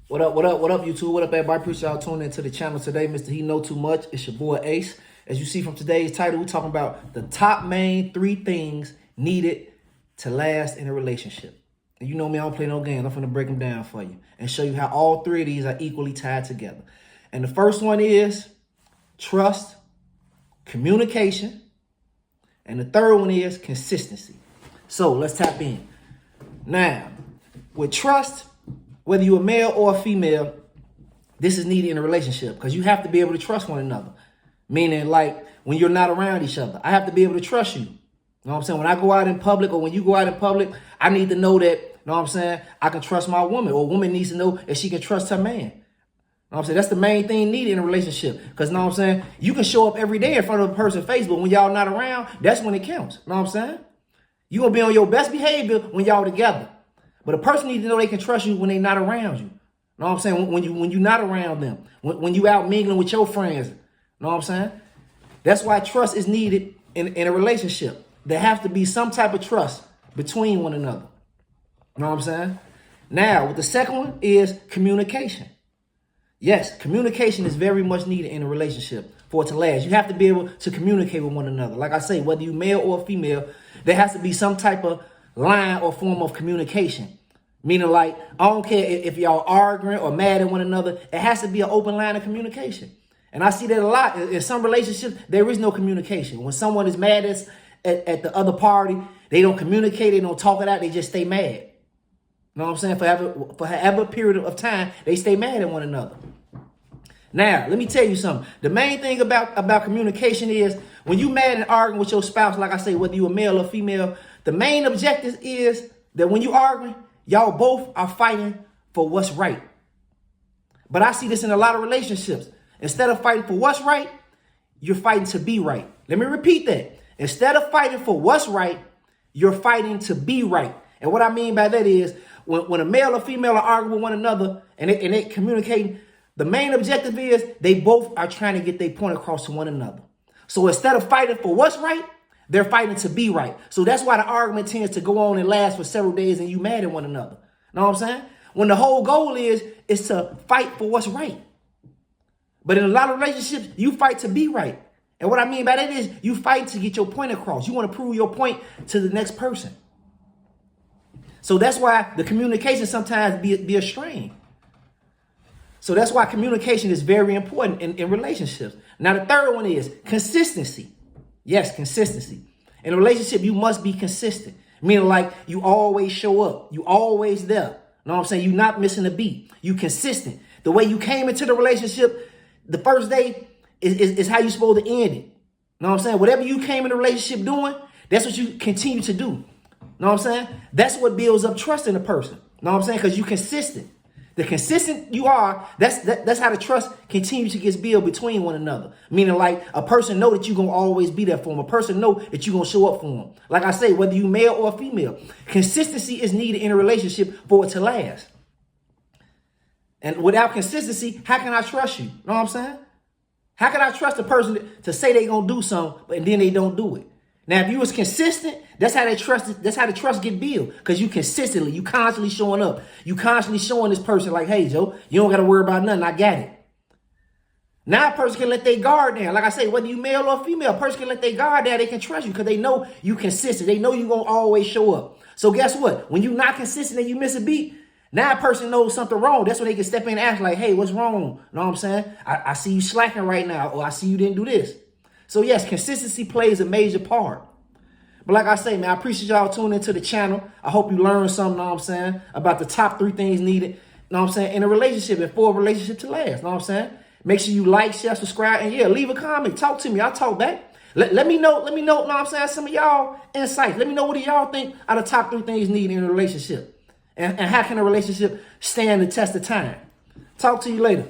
What up, what up, what up, YouTube? What up, everybody? Appreciate y'all tuning into the channel today. Mr. He Know Too Much. It's your boy Ace. As you see from today's title, we're talking about the top main 3 things needed to last in a relationship. And you know me, I don't play no games. I'm finna break them down for you and show you how all 3 of these are equally tied together. And the first one is trust, communication, and the third one is consistency. So let's tap in. Now, with trust, whether you're a male or a female, this is needed in a relationship because you have to be able to trust one another. Meaning, like, when you're not around each other, I have to be able to trust you. You know what I'm saying? When I go out in public or when you go out in public, I need to know that, you know what I'm saying, I can trust my woman, or a woman needs to know that she can trust her man. You know what I'm saying? That's the main thing needed in a relationship. Because, you know what I'm saying, you can show up every day in front of a person's face, but when y'all not around, that's when it counts. You know what I'm saying? You're going to be on your best behavior when y'all together. But a person needs to know they can trust you when they're not around you. You know what I'm saying? When you're not around them. When you out mingling with your friends. You know what I'm saying? That's why trust is needed in a relationship. There has to be some type of trust between one another. You know what I'm saying? Now, with the second one is communication. Yes, communication is very much needed in a relationship for it to last. You have to be able to communicate with one another. Like I say, whether you're male or female, there has to be some type of line or form of communication. Meaning, like, I don't care if y'all arguing or mad at one another, it has to be an open line of communication. And I see that a lot. In some relationships, there is no communication. When someone is mad at the other party, they don't communicate, they don't talk it out, they just stay mad. You know what I'm saying? For however period of time, they stay mad at one another. Now, let me tell you something. The main thing about communication is when you mad and arguing with your spouse, like I say, whether you're a male or female, the main objective is that when you arguing, y'all both are fighting for what's right. But I see this in a lot of relationships. Instead of fighting for what's right, you're fighting to be right. Let me repeat that. Instead of fighting for what's right, you're fighting to be right. And what I mean by that is when a male or female are arguing with one another and they communicating, the main objective is they both are trying to get their point across to one another. So instead of fighting for what's right, they're fighting to be right. So that's why the argument tends to go on and last for several days and you mad at one another. Know what I'm saying? When the whole goal is to fight for what's right. But in a lot of relationships, you fight to be right. And what I mean by that is you fight to get your point across. You want to prove your point to the next person. So that's why the communication sometimes be a strain. So that's why communication is very important in relationships. Now, the third one is consistency. Yes, consistency. In a relationship, you must be consistent. Meaning, like, you always show up. You always there. Know what I'm saying? You're not missing a beat. You consistent. The way you came into the relationship, the first day is how you're supposed to end it. Know what I'm saying? Whatever you came in the relationship doing, that's what you continue to do. Know what I'm saying? That's what builds up trust in a person. Know what I'm saying? Because you're consistent. The consistent you are, that's how the trust continues to get built between one another. Meaning, like, a person know that you're going to always be there for them. A person know that you're going to show up for them. Like I say, whether you male or female, consistency is needed in a relationship for it to last. And without consistency, how can I trust you? Know what I'm saying? How can I trust a person to say they're going to do something, and then they don't do it? Now, if you was consistent, that's how the trust get built. Because you constantly showing up. You constantly showing this person like, hey, Joe, you don't got to worry about nothing. I got it. Now a person can let their guard down. Like I say, whether you male or female, a person can let their guard down. They can trust you because they know you consistent. They know you're going to always show up. So guess what? When you're not consistent and you miss a beat, now a person knows something wrong. That's when they can step in and ask like, hey, what's wrong? Know what I'm saying? I see you slacking right now, or I see you didn't do this. So yes, consistency plays a major part. But like I say, man, I appreciate y'all tuning into the channel. I hope you learned something, know what I'm saying, about the top 3 things needed, know what I'm saying, in a relationship and for a relationship to last, know what I'm saying? Make sure you like, share, subscribe, and yeah, leave a comment. Talk to me. I'll talk back. Let me know, know what I'm saying, some of y'all insights. Let me know what do y'all think are the top 3 things needed in a relationship. And how can a relationship stand the test of time? Talk to you later.